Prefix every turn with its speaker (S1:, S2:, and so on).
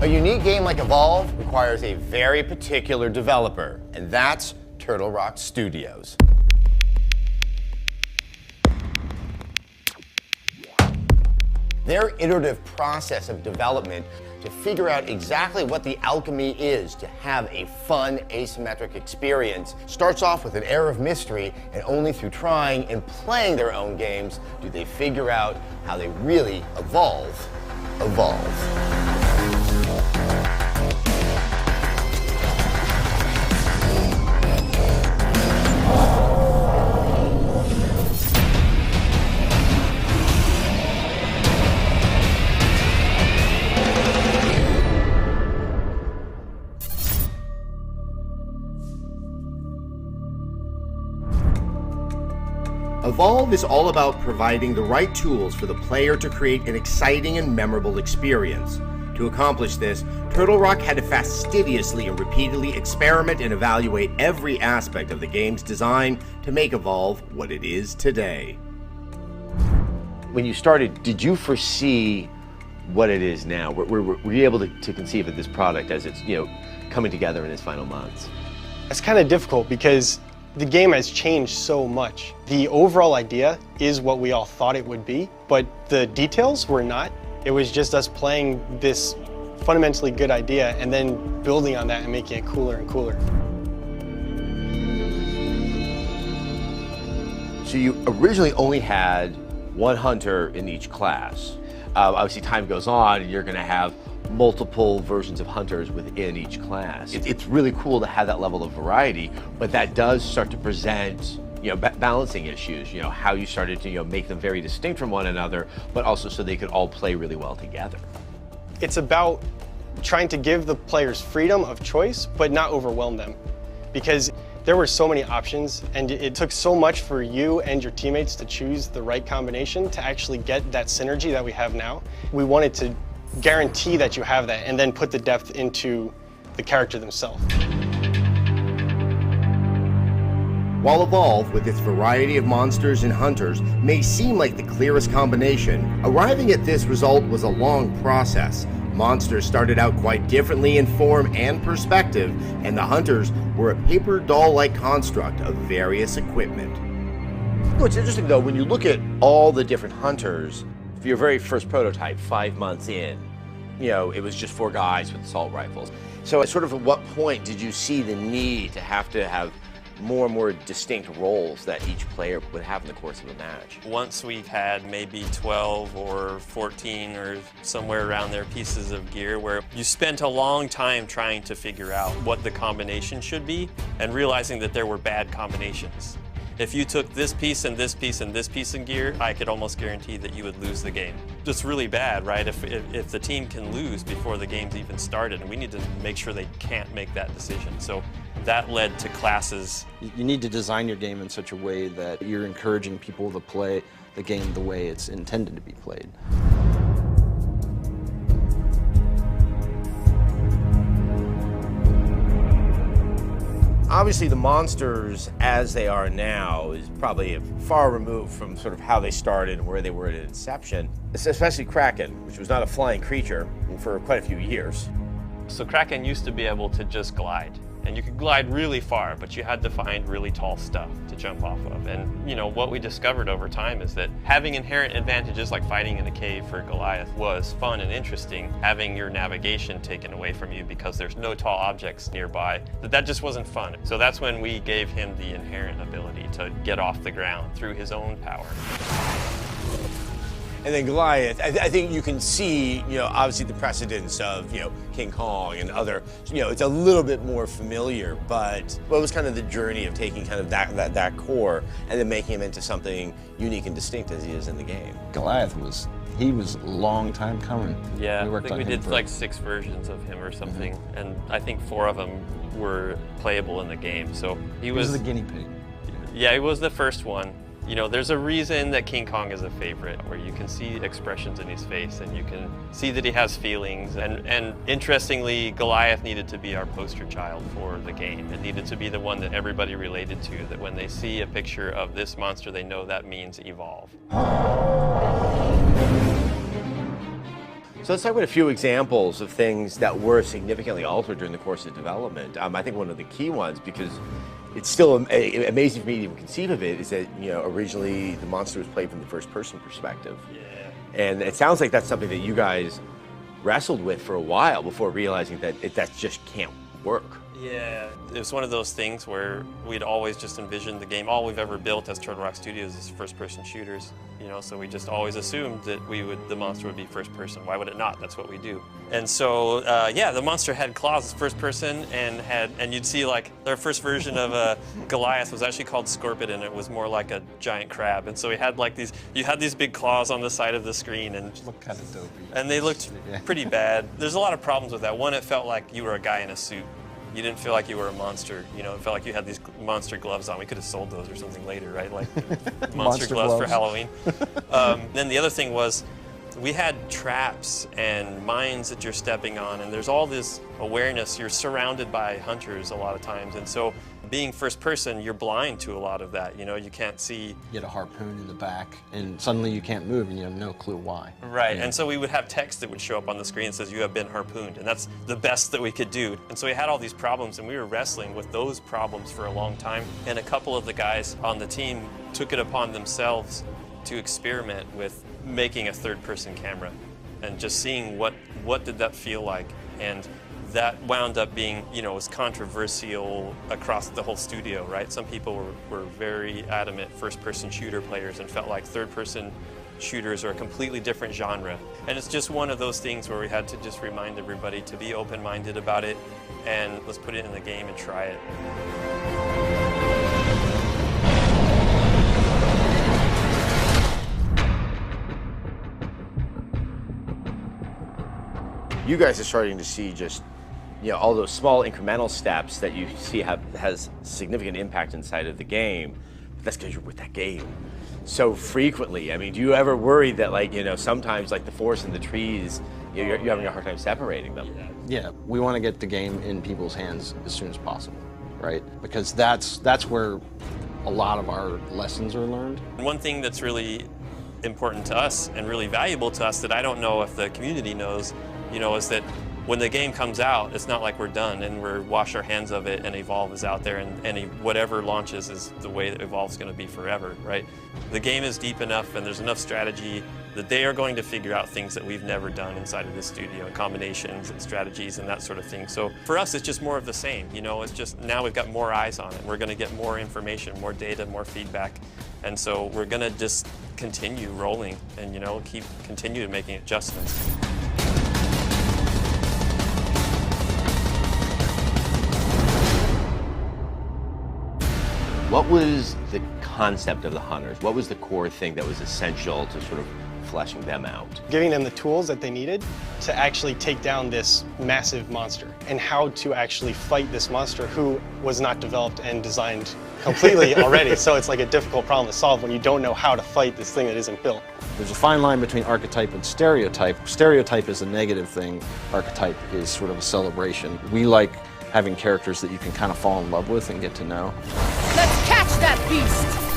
S1: A unique game like Evolve requires a very particular developer, and that's Turtle Rock Studios. Their iterative process of development to figure out exactly what the alchemy is to have a fun asymmetric experience starts off with an air of mystery, and only through trying and playing their own games do they figure out how they really evolve. Evolve is all about providing the right tools for the player to create an exciting and memorable experience. To accomplish this, Turtle Rock had to fastidiously and repeatedly experiment and evaluate every aspect of the game's design to make Evolve what it is today. When you started, did you foresee what it is now? Were you able to conceive of this product as it's coming together in its final months?
S2: It's kind of difficult because the game has changed so much. The overall idea is what we all thought it would be, but the details were not. It was just us playing this fundamentally good idea and then building on that and making it cooler and cooler.
S1: So you originally only had one hunter in each class. Obviously, time goes on, you're going to have multiple versions of hunters within each class. It's really cool to have that level of variety, but that does start to present balancing issues, how you started to make them very distinct from one another, but also so they could all play really well together.
S2: It's about trying to give the players freedom of choice, but not overwhelm them. Because there were so many options, and it took so much for you and your teammates to choose the right combination to actually get that synergy that we have now. We wanted to guarantee that you have that and then put the depth into the character themselves.
S1: While Evolve, with its variety of monsters and hunters, may seem like the clearest combination, arriving at this result was a long process. Monsters started out quite differently in form and perspective, and the hunters were a paper doll-like construct of various equipment. What's interesting though, when you look at all the different hunters, for your very first prototype, 5 months in, it was just 4 guys with assault rifles. So at what point did you see the need to have more and more distinct roles that each player would have in the course of a match?
S3: Once we've had maybe 12 or 14 or somewhere around there pieces of gear where you spent a long time trying to figure out what the combination should be and realizing that there were bad combinations. If you took this piece and this piece and this piece in gear, I could almost guarantee that you would lose the game. It's really bad, right? If the team can lose before the game's even started, and we need to make sure they can't make that decision. So that led to classes.
S4: You need to design your game in such a way that you're encouraging people to play the game the way it's intended to be played.
S1: Obviously, the monsters as they are now is probably far removed from how they started and where they were at inception, especially Kraken, which was not a flying creature for quite a few years.
S3: So Kraken used to be able to just glide. And you could glide really far, but you had to find really tall stuff to jump off of. And what we discovered over time is that having inherent advantages like fighting in a cave for Goliath was fun and interesting. Having your navigation taken away from you because there's no tall objects nearby, that just wasn't fun. So that's when we gave him the inherent ability to get off the ground through his own power.
S1: And then Goliath, I think you can see, obviously the precedence of, King Kong and other, it's a little bit more familiar, but what was kind of the journey of taking that core and then making him into something unique and distinct as he is in the game?
S4: Goliath was a long time coming.
S3: Yeah, I think we did like 6 versions of him or something, and I think 4 of them were playable in the game. So
S4: he was the guinea pig.
S3: Yeah, he was the first one. There's a reason that King Kong is a favorite, where you can see expressions in his face and you can see that he has feelings. And interestingly, Goliath needed to be our poster child for the game. It needed to be the one that everybody related to, that when they see a picture of this monster, they know that means evolve.
S1: So let's talk about a few examples of things that were significantly altered during the course of development. I think one of the key ones, because it's still amazing for me to even conceive of it, is that originally the monster was played from the first-person perspective. Yeah. And it sounds like that's something that you guys wrestled with for a while before realizing that that just can't work.
S3: Yeah, it was one of those things where we'd always just envisioned the game. All we've ever built as Turtle Rock Studios is first-person shooters, so we just always assumed that the monster would be first-person. Why would it not? That's what we do. And so, yeah, the monster had claws as first-person, and you'd see like their first version of Goliath was actually called Scorpion, and it was more like a giant crab. And so we had like you had these big claws on the side of the screen, and
S4: Which looked kind of dopey.
S3: And they looked pretty bad. There's a lot of problems with that. One, it felt like you were a guy in a suit. You didn't feel like you were a monster. It felt like you had these monster gloves on. We could have sold those or something later, right? Like monster gloves for Halloween. Then the other thing was we had traps and mines that you're stepping on, and there's all this awareness. You're surrounded by hunters a lot of times, and so being first person, you're blind to a lot of that. You can't see.
S4: You get a harpoon in the back, and suddenly you can't move, and you have no clue why.
S3: Right, and so we would have text that would show up on the screen that says, "You have been harpooned," and that's the best that we could do. And so we had all these problems, and we were wrestling with those problems for a long time. And a couple of the guys on the team took it upon themselves to experiment with making a third-person camera and just seeing what did that feel like. And that wound up being, was controversial across the whole studio, right? Some people were very adamant first-person shooter players and felt like third-person shooters are a completely different genre. And it's just one of those things where we had to just remind everybody to be open-minded about it, and let's put it in the game and try it.
S1: You guys are starting to see just all those small incremental steps that you see has significant impact inside of the game. But that's because you're with that game so frequently. I mean, do you ever worry that sometimes like the forest and the trees, you're having a hard time separating them?
S4: Yeah, we want to get the game in people's hands as soon as possible, right? Because that's where a lot of our lessons are learned.
S3: One thing that's really important to us and really valuable to us that I don't know if the community knows, is that when the game comes out, it's not like we're done and we're wash our hands of it and Evolve is out there and whatever launches is the way that Evolve's going to be forever, right? The game is deep enough and there's enough strategy that they are going to figure out things that we've never done inside of this studio, combinations and strategies and that sort of thing. So for us, it's just more of the same. It's just now we've got more eyes on it. We're going to get more information, more data, more feedback. And so we're going to just continue rolling and, continue making adjustments.
S1: What was the concept of the hunters? What was the core thing that was essential to sort of fleshing them out?
S2: Giving them the tools that they needed to actually take down this massive monster and how to actually fight this monster who was not developed and designed completely already. So it's like a difficult problem to solve when you don't know how to fight this thing that isn't built.
S4: There's a fine line between archetype and stereotype. Stereotype is a negative thing. Archetype is sort of a celebration. We like having characters that you can kind of fall in love with and get to know.
S5: Let's catch that beast!